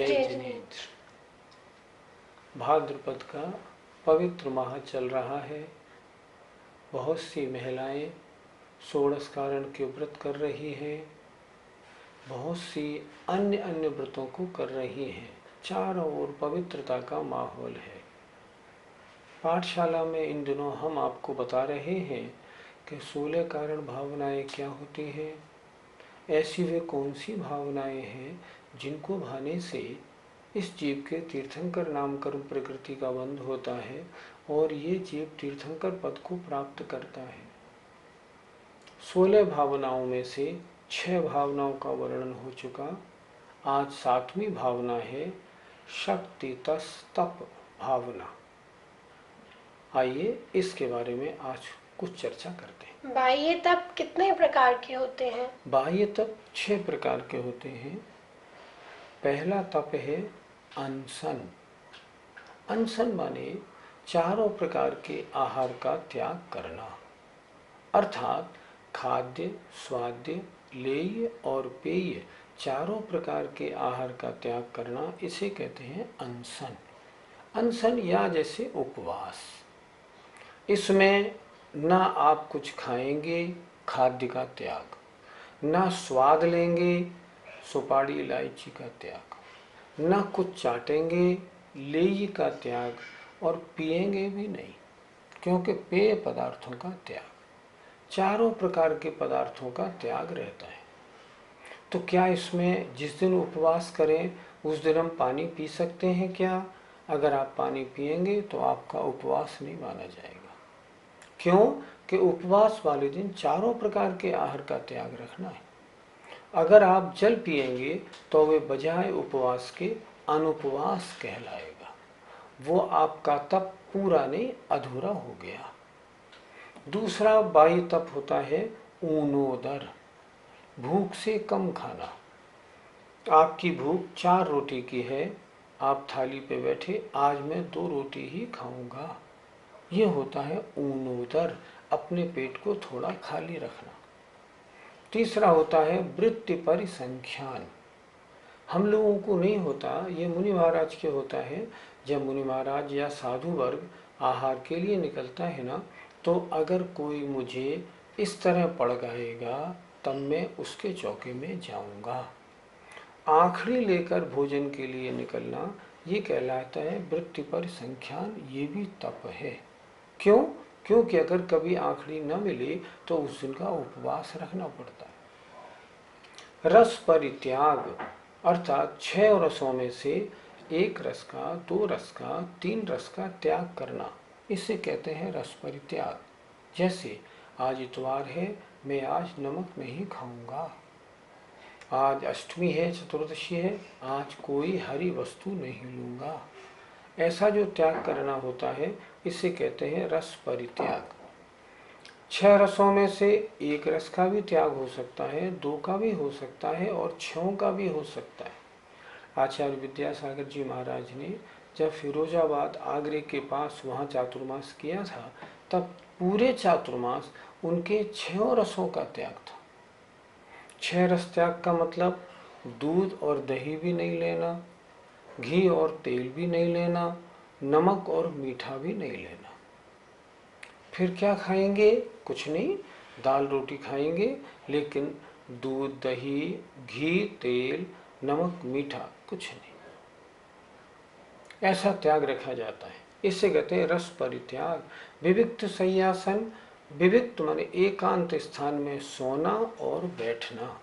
जय जिनेन्द्र। भाद्रपद का पवित्र माह चल रहा है। बहुत सी महिलाएं षोडश कारण के व्रत कर रही हैं, बहुत सी अन्य अन्य व्रतों को कर रही हैं। चारों ओर पवित्रता का माहौल है। पाठशाला में इन दिनों हम आपको बता रहे हैं कि 16 कारण भावनाएं क्या होती हैं। ऐसी वे कौन सी भावनाएं हैं जिनको भाने से इस जीव के तीर्थंकर नामकर्म प्रकृति का बंध होता है और ये जीव तीर्थंकर पद को प्राप्त करता है। 16 भावनाओं में से 6 भावनाओं का वर्णन हो चुका। आज 7वीं भावना है शक्ति तस तप भावना। आइए इसके बारे में आज कुछ चर्चा करते हैं। बाह्य तप कितने प्रकार के होते हैं? बाह्य तप 6 प्रकार के होते हैं। पहला तप है अनशन। अनशन माने चारों प्रकार के आहार का त्याग करना, अर्थात खाद्य, स्वाद्य, लेय और पेय चारों प्रकार के आहार का त्याग करना, इसे कहते हैं अनशन। अनशन या जैसे उपवास, इसमें ना आप कुछ खाएंगे, खाद्य का त्याग, ना स्वाद लेंगे, सुपारी इलायची का त्याग, ना कुछ चाटेंगे, लेय का त्याग, और पिएंगे भी नहीं, क्योंकि पेय पदार्थों का त्याग। चारों प्रकार के पदार्थों का त्याग रहता है। तो क्या इसमें जिस दिन उपवास करें उस दिन हम पानी पी सकते हैं क्या? अगर आप पानी पिएंगे तो आपका उपवास नहीं माना जाएगा। क्यों? कि उपवास वाले दिन चारों प्रकार के आहार का त्याग रखना है। अगर आप जल पिएंगे तो वे बजाय उपवास के अनुपवास कहलाएगा। वो आपका तप पूरा नहीं, अधूरा हो गया। दूसरा बाह्य तप होता है ऊनोदर, भूख से कम खाना। आपकी भूख 4 रोटी की है, आप थाली पे बैठे, आज मैं 2 रोटी ही खाऊंगा। ये होता है ऊनोदर, अपने पेट को थोड़ा खाली रखना। तीसरा होता है वृत्ति परिसंख्यान। हम लोगों को नहीं होता, ये मुनि महाराज के होता है। जब मुनि महाराज या साधु वर्ग आहार के लिए निकलता है ना, तो अगर कोई मुझे इस तरह पड़गाएगा तब मैं उसके चौके में जाऊंगा। आखिरी लेकर भोजन के लिए निकलना, ये कहलाता है वृत्ति परिसंख्यान। ये भी तप है। क्यों? क्योंकि अगर कभी आखिरी न मिले तो उस दिन का उपवास रखना पड़ता है। रस परित्याग, अर्थात 6 रसों में से 1 रस का, 2 रस का, 3 रस का त्याग करना, इसे कहते हैं रस परित्याग। जैसे आज इतवार है, मैं आज नमक नहीं खाऊंगा। आज अष्टमी है, चतुर्दशी है, आज कोई हरी वस्तु नहीं लूंगा। ऐसा जो त्याग करना होता है इसे कहते हैं रस परित्याग। 6 रसों में से 1 रस का भी त्याग हो सकता है, 2 का भी हो सकता है और 6 का भी हो सकता है। आचार्य विद्यासागर जी महाराज ने जब फिरोजाबाद आगरे के पास वहाँ चातुर्मास किया था, तब पूरे चातुर्मास उनके 6 रसों का त्याग था। 6 रस त्याग का मतलब दूध और दही भी नहीं लेना, घी और तेल भी नहीं लेना, नमक और मीठा भी नहीं लेना। फिर क्या खाएंगे? कुछ नहीं, दाल रोटी खाएंगे, लेकिन दूध, दही, घी, तेल, नमक, मीठा कुछ नहीं। ऐसा त्याग रखा जाता है। इसे कहते हैं रस परित्याग। विविक्त शय्यासन, विविक्त माने एकांत स्थान में सोना और बैठना।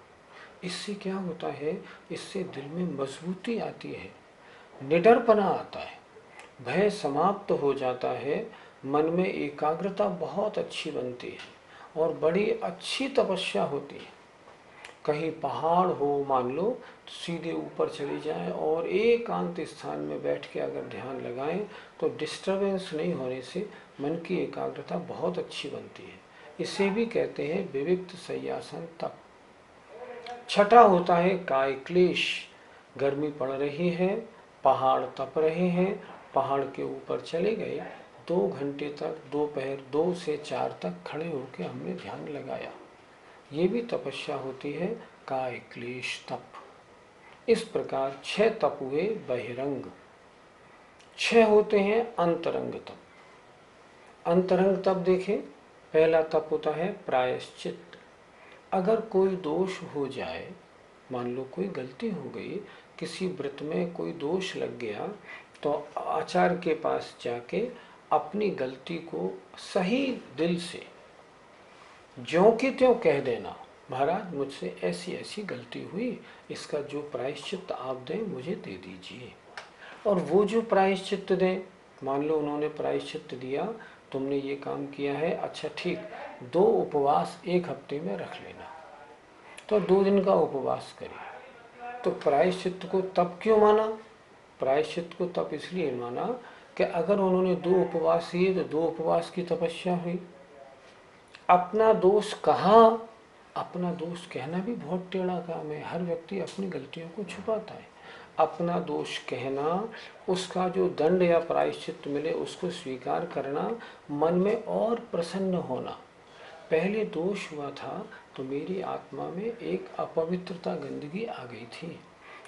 इससे क्या होता है? इससे दिल में मजबूती आती है, निडरपना आता है, भय समाप्त हो जाता है, मन में एकाग्रता बहुत अच्छी बनती है और बड़ी अच्छी तपस्या होती है। कहीं पहाड़ हो मान लो, तो सीधे ऊपर चले जाएं और एकांत स्थान में बैठ के अगर ध्यान लगाएं तो डिस्टरबेंस नहीं होने से मन की एकाग्रता बहुत अच्छी बनती है। इसे भी कहते हैं विविक्त शय्यासन तप। छठा होता है काय क्लेश। गर्मी पड़ रही है, पहाड़ तप रहे हैं, पहाड़ के ऊपर चले गए, 2 घंटे तक, दोपहर 2 से 4 तक खड़े होकर हमने ध्यान लगाया। ये भी तपस्या होती है, काय क्लेश तप। इस प्रकार 6 तप हुए बहिरंग, 6 होते हैं अंतरंग तप। अंतरंग तप देखें, पहला तप होता है प्रायश्चित। अगर कोई दोष हो जाए, मान लो कोई गलती हो गई, किसी व्रत में कोई दोष लग गया, तो आचार्य के पास जाके अपनी गलती को सही दिल से ज्यों की त्यों कह देना, महाराज मुझसे ऐसी ऐसी गलती हुई, इसका जो प्रायश्चित आप दें मुझे दे दीजिए। और वो जो प्रायश्चित दें, मान लो उन्होंने प्रायश्चित दिया, तुमने ये काम किया है, अच्छा ठीक, 2 उपवास 1 हफ्ते में रख लेना, तो 2 दिन का उपवास करिए। तो प्रायश्चित को तब क्यों माना? प्रायश्चित को तब इसलिए माना कि अगर उन्होंने 2 उपवास किए तो 2 उपवास की तपस्या हुई। अपना दोष कहा, अपना दोष कहना भी बहुत टेढ़ा काम है। हर व्यक्ति अपनी गलतियों को छुपाता है। अपना दोष कहना, उसका जो दंड या प्रायश्चित मिले उसको स्वीकार करना, मन में और प्रसन्न होना। पहले दोष हुआ था तो मेरी आत्मा में एक अपवित्रता, गंदगी आ गई थी,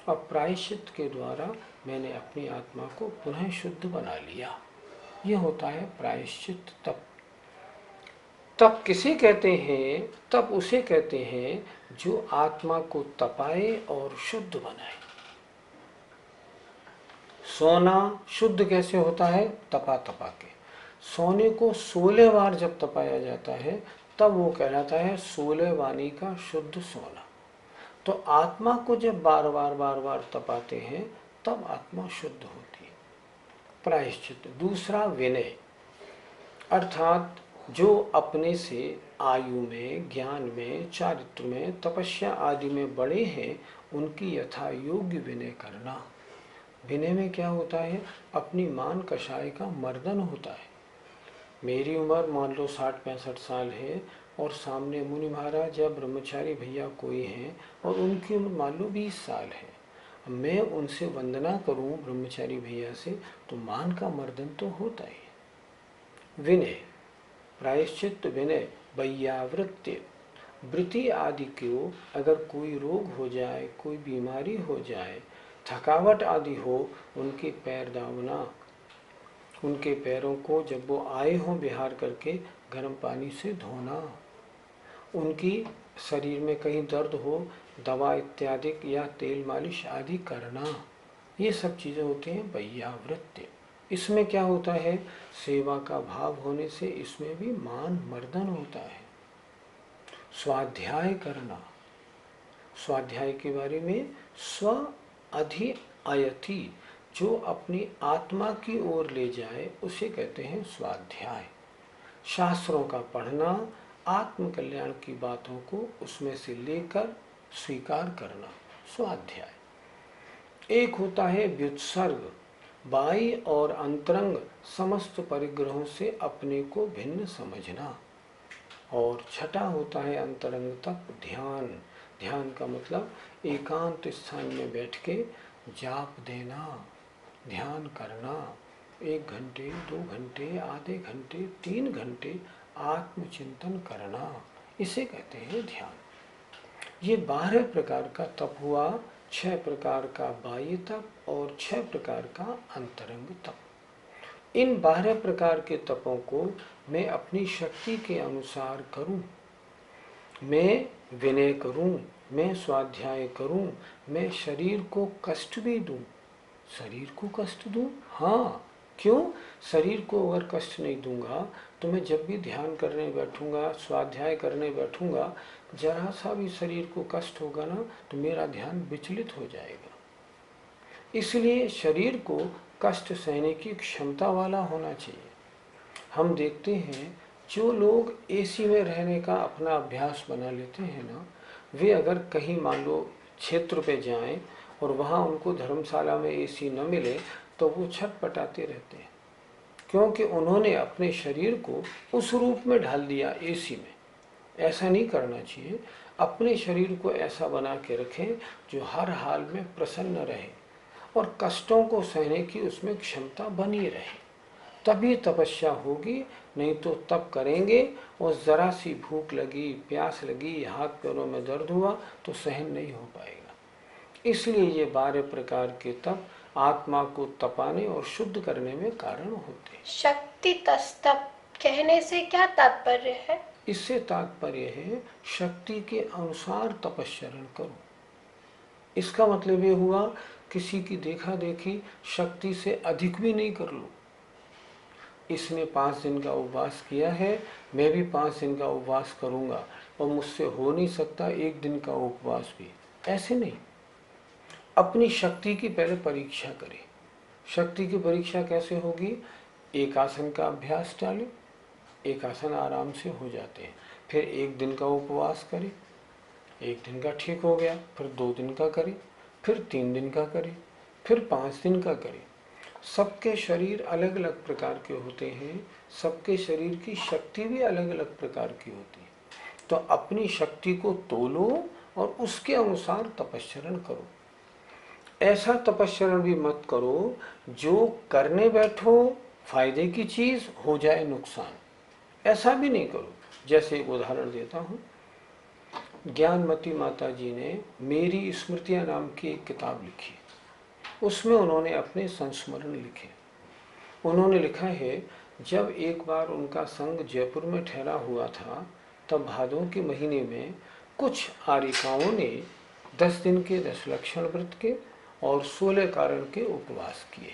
और प्रायश्चित के द्वारा मैंने अपनी आत्मा को पुनः शुद्ध बना लिया। यह होता है प्रायश्चित तप। तप किसे कहते हैं? तप उसे कहते हैं जो आत्मा को तपाए और शुद्ध बनाए। सोना शुद्ध कैसे होता है? तपा तपा के। सोने को 16 बार जब तपाया जाता है तब वो कहलाता है 16 वाणी का शुद्ध सोना। तो आत्मा को जब बार बार तपाते हैं तब आत्मा शुद्ध होती है। प्रायश्चित। दूसरा विनय, अर्थात जो अपने से आयु में, ज्ञान में, चारित्र में, तपस्या आदि में बड़े हैं, उनकी यथा योग्य विनय करना। विनय में क्या होता है? अपनी मान कषाय का मर्दन होता है। मेरी उम्र मान लो 60-65 साल है और सामने मुनि महाराज या ब्रह्मचारी भैया कोई हैं और उनकी उम्र मान लो 20 साल है, मैं उनसे वंदना करूं ब्रह्मचारी भैया से, तो मान का मर्दन तो होता ही। विनय, प्रायश्चित, विनय, वैयावृत्य, वृत्ति आदि को, अगर कोई रोग हो जाए, कोई बीमारी हो जाए, थकावट आदि हो, उनके पैर दावना, उनके पैरों को जब वो आए हों बिहार करके गर्म पानी से धोना, उनकी शरीर में कहीं दर्द हो, दवा इत्यादि या तेल मालिश आदि करना, ये सब चीज़ें होती हैं वैयावृत्य। इसमें क्या होता है? सेवा का भाव होने से इसमें भी मान मर्दन होता है। स्वाध्याय करना, स्वाध्याय के बारे में, स्व अधि अयति, जो अपनी आत्मा की ओर ले जाए उसे कहते हैं स्वाध्याय। शास्त्रों का पढ़ना, आत्म कल्याण की बातों को उसमें से लेकर स्वीकार करना, स्वाध्याय। एक होता है व्युत्सर्ग, बाई और अंतरंग समस्त परिग्रहों से अपने को भिन्न समझना। और छठा होता है अंतरंग तप, ध्यान। ध्यान का मतलब एकांत स्थान में बैठ के जाप देना, ध्यान करना, 1 घंटे, 2 घंटे, आधे घंटे, 3 घंटे आत्मचिंतन करना, इसे कहते हैं ध्यान। ये 12 प्रकार का तप हुआ, 6 प्रकार का बाह्य तप और 6 प्रकार का अंतरंग तप। इन 12 प्रकार के तपों को मैं अपनी शक्ति के अनुसार करूं, मैं विनय करूं, मैं स्वाध्याय करूं, मैं शरीर को कष्ट भी दूं। शरीर को कष्ट दूं? हाँ, क्यों? शरीर को अगर कष्ट नहीं दूंगा तो मैं जब भी ध्यान करने बैठूंगा, स्वाध्याय करने बैठूंगा, जरा सा भी शरीर को कष्ट होगा ना तो मेरा ध्यान विचलित हो जाएगा। इसलिए शरीर को कष्ट सहने की क्षमता वाला होना चाहिए। हम देखते हैं जो लोग एसी में रहने का अपना अभ्यास बना लेते हैं ना, वे अगर कहीं मान लो क्षेत्र पे जाएं और वहाँ उनको धर्मशाला में एसी न मिले तो वो छटपटाते रहते हैं, क्योंकि उन्होंने अपने शरीर को उस रूप में ढाल दिया एसी में। ऐसा नहीं करना चाहिए। अपने शरीर को ऐसा बना के रखें जो हर हाल में प्रसन्न रहे और कष्टों को सहने की उसमें क्षमता बनी रहे, तभी तपस्या होगी। नहीं तो तप करेंगे और ज़रा सी भूख लगी, प्यास लगी, हाथ पैरों में दर्द हुआ तो सहन नहीं हो पाएगा। इसलिए ये 12 प्रकार के तप आत्मा को तपाने और शुद्ध करने में कारण होते हैं। शक्ति तप कहने से क्या तात्पर्य है? इससे तात्पर्य है शक्ति के अनुसार तपस्चरण करो। इसका मतलब ये हुआ किसी की देखा देखी शक्ति से अधिक भी नहीं कर लो। इसने 5 दिन का उपवास किया है, मैं भी 5 दिन का उपवास करूंगा और मुझसे हो नहीं सकता 1 दिन का उपवास भी, ऐसे नहीं। अपनी शक्ति की पहले परीक्षा करें। शक्ति की परीक्षा कैसे होगी? एक आसन का अभ्यास डालें, एक आसन आराम से हो जाते हैं, फिर 1 दिन का उपवास करें, 1 दिन का ठीक हो गया, फिर 2 दिन का करें, फिर 3 दिन का करें, फिर 5 दिन का करें। सबके शरीर अलग अलग प्रकार के होते हैं, सबके शरीर की शक्ति भी अलग अलग प्रकार की होती है। तो अपनी शक्ति को तोलो और उसके अनुसार तपस्चरण करो। ऐसा तपस्चरण भी मत करो जो करने बैठो फायदे की चीज हो जाए नुकसान, ऐसा भी नहीं करो। जैसे एक उदाहरण देता हूँ, ज्ञानमती माता जी ने मेरी स्मृतियाँ नाम की एक किताब लिखी। उसमें उन्होंने अपने संस्मरण लिखे। उन्होंने लिखा है, जब एक बार उनका संघ जयपुर में ठहरा हुआ था, तब भादों के महीने में कुछ आरिकाओं ने 10 दिन के 10 लक्षण व्रत के और 16 कारण के उपवास किए।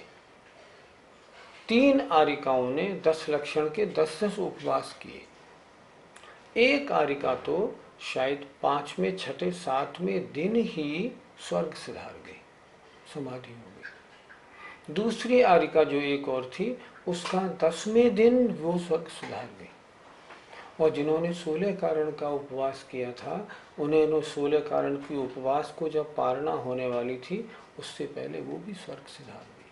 3 आरिकाओं ने 10 लक्षण के 10-10 उपवास किए। एक आरिका तो शायद 5वें 6ठे 7वें दिन ही स्वर्ग सिधार गई, समाधि हो गई। दूसरी आरिका जो एक और थी, उसका 10वें दिन वो स्वर्ग सिधार गई। और जिन्होंने 16 कारण का उपवास किया था, उन्हें 16 कारण की उपवास को जब पारना होने वाली थी, उससे पहले वो भी स्वर्ग सिधार गई।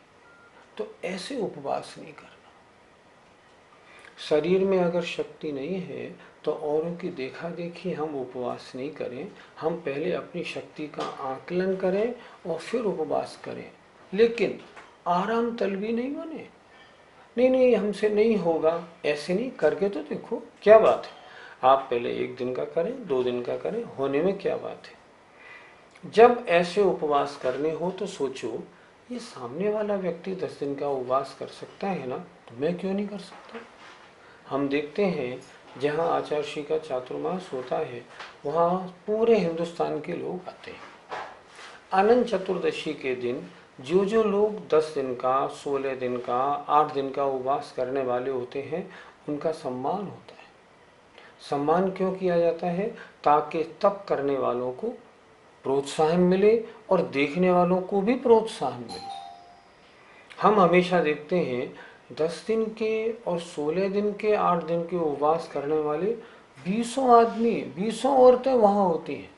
तो ऐसे उपवास नहीं करना। शरीर में अगर शक्ति नहीं है तो औरों की देखा देखी हम उपवास नहीं करें। हम पहले अपनी शक्ति का आकलन करें और फिर उपवास करें, लेकिन आराम तलबी नहीं बने। नहीं हमसे नहीं होगा, ऐसे नहीं, करके तो देखो, क्या बात है। आप पहले 1 दिन का करें, 2 दिन का करें, होने में क्या बात है। जब ऐसे उपवास करने हो तो सोचो, ये सामने वाला व्यक्ति 10 दिन का उपवास कर सकता है ना, तो मैं क्यों नहीं कर सकता। हम देखते हैं जहाँ आचार्य का चातुर्मास होता है, वहाँ पूरे हिंदुस्तान के लोग आते हैं। अनंत चतुर्दशी के दिन जो लोग 10 दिन का, 16 दिन का, 8 दिन का उपवास करने वाले होते हैं, उनका सम्मान होता है। सम्मान क्यों किया जाता है? ताकि तप करने वालों को प्रोत्साहन मिले और देखने वालों को भी प्रोत्साहन मिले। हम हमेशा देखते हैं 10 दिन के और 16 दिन के, 8 दिन के उपवास करने वाले 20 आदमी, 20 औरतें वहाँ होती हैं।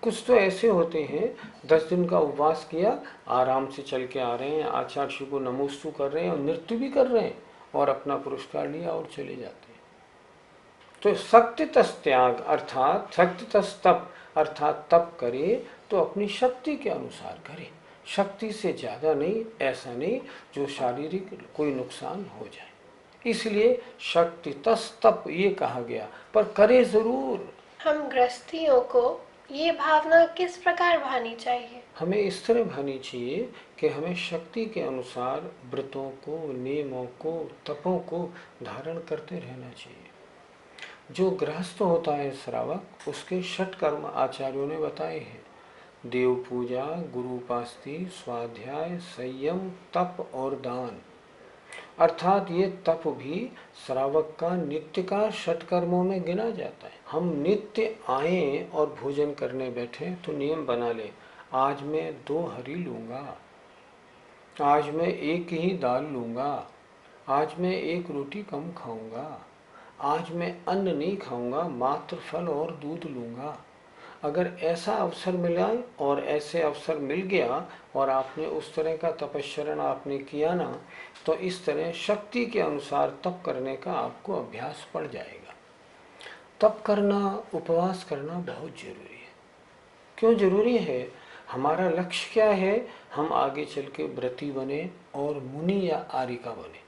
कुछ तो ऐसे होते हैं 10 दिन का उपवास किया, आराम से चल के आ रहे हैं, आचार्य को नमोस्तु कर रहे हैं और नृत्य भी कर रहे हैं और अपना पुरस्कार लिया और चले जाते हैं। तो शक्तितस त्याग अर्थात शक्तितस तप अर्थात तप करे तो अपनी शक्ति के अनुसार करे, शक्ति से ज़्यादा नहीं, ऐसा नहीं जो शारीरिक कोई नुकसान हो जाए। इसलिए शक्तितस तप ये कहा गया, पर करे ज़रूर। हम गृहस्थियों को ये भावना किस प्रकार भानी चाहिए? हमें इस तरह भानी चाहिए कि हमें शक्ति के अनुसार व्रतों को, नियमों को, तपों को धारण करते रहना चाहिए। जो गृहस्थ होता है श्रावक, उसके 6 कर्म आचार्यों ने बताए हैं: देव पूजा, गुरु उपासना, स्वाध्याय, संयम, तप और दान। अर्थात ये तप भी श्रावक का नित्य का 6 कर्मों में गिना जाता है। हम नित्य आए और भोजन करने बैठे तो नियम बना ले, आज मैं 2 हरी लूँगा, आज मैं 1 ही दाल लूँगा, आज मैं 1 रोटी कम खाऊँगा, आज मैं अन्न नहीं खाऊँगा, मात्र फल और दूध लूँगा। अगर ऐसा अवसर मिला और ऐसे अवसर मिल गया और आपने उस तरह का तपस्चरण आपने किया ना, तो इस तरह शक्ति के अनुसार तप करने का आपको अभ्यास पड़ जाएगा। तप करना, उपवास करना बहुत जरूरी है। क्यों जरूरी है? हमारा लक्ष्य क्या है? हम आगे चल के व्रती बने और मुनि या आरिका बने।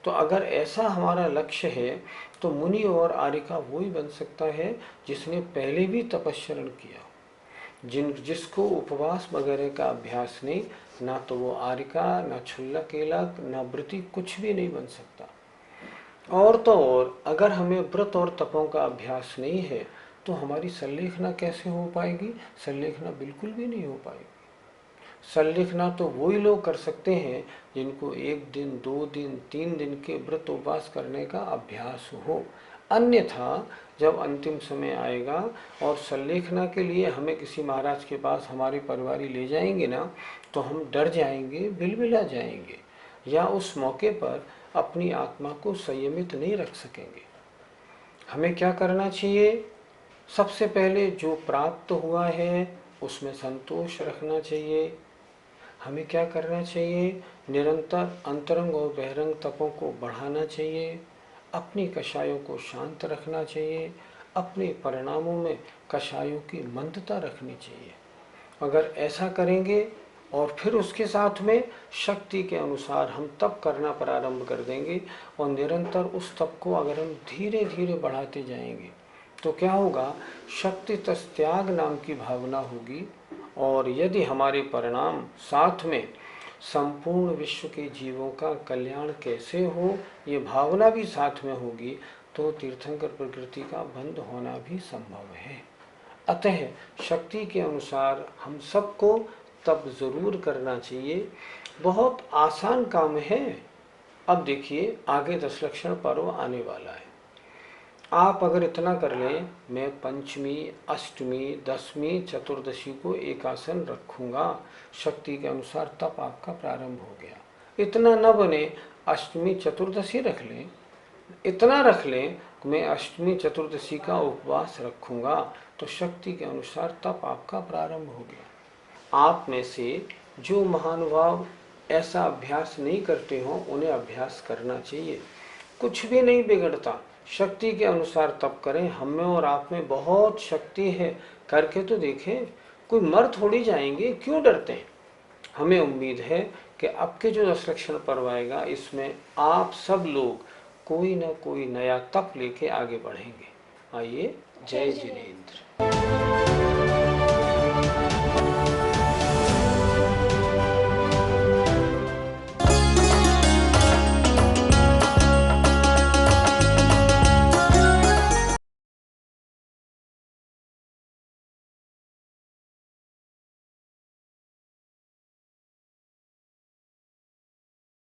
तो अगर ऐसा हमारा लक्ष्य है तो मुनि और आरिका वही बन सकता है जिसने पहले भी तपस्चरण किया। जिसको उपवास वगैरह का अभ्यास नहीं, ना तो वो आरिका, ना छुल्लक केलक, ना व्रती, कुछ भी नहीं बन सकता। और तो और अगर हमें व्रत और तपों का अभ्यास नहीं है तो हमारी संलेखना कैसे हो पाएगी? संलेखना बिल्कुल भी नहीं हो पाएगी। संलेखना तो वही लोग कर सकते हैं जिनको 1 दिन, 2 दिन, 3 दिन के व्रत उपवास करने का अभ्यास हो। अन्यथा जब अंतिम समय आएगा और संलेखना के लिए हमें किसी महाराज के पास हमारे परिवारी ले जाएंगे ना, तो हम डर जाएंगे, बिलबिला जाएंगे, या उस मौके पर अपनी आत्मा को संयमित नहीं रख सकेंगे। हमें क्या करना चाहिए? सबसे पहले जो प्राप्त हुआ है उसमें संतोष रखना चाहिए। हमें क्या करना चाहिए? निरंतर अंतरंग और बहिरंग तपों को बढ़ाना चाहिए, अपनी कषायों को शांत रखना चाहिए, अपने परिणामों में कषायों की मंदता रखनी चाहिए। अगर ऐसा करेंगे और फिर उसके साथ में शक्ति के अनुसार हम तप करना प्रारंभ कर देंगे और निरंतर उस तप को अगर हम धीरे धीरे बढ़ाते जाएंगे तो क्या होगा? शक्ति तस त्याग नाम की भावना होगी। और यदि हमारे परिणाम साथ में संपूर्ण विश्व के जीवों का कल्याण कैसे हो ये भावना भी साथ में होगी, तो तीर्थंकर प्रकृति का बंद होना भी संभव है। अतः शक्ति के अनुसार हम सबको तप जरूर करना चाहिए। बहुत आसान काम है। अब देखिए, आगे 10 लक्षण पर्व आने वाला है। आप अगर इतना कर लें, मैं पंचमी, अष्टमी, दसवीं, चतुर्दशी को एकासन रखूंगा शक्ति के अनुसार, तब आपका प्रारंभ हो गया। इतना न बने, अष्टमी चतुर्दशी रख लें, इतना रख लें मैं अष्टमी चतुर्दशी का उपवास रखूंगा, तो शक्ति के अनुसार तप आपका प्रारंभ हो गया। आप में से जो महानुभाव ऐसा अभ्यास नहीं करते हो उन्हें अभ्यास करना चाहिए, कुछ भी नहीं बिगड़ता। शक्ति के अनुसार तप करें। हम में और आप में बहुत शक्ति है, करके तो देखें, कोई मर थोड़ी जाएंगे, क्यों डरते हैं? हमें उम्मीद है कि अब के जो 10 लक्षण पर्व आएगा इसमें आप सब लोग कोई ना कोई नया तप लेके आगे बढ़ेंगे। आइए, जय जिनेंद्र।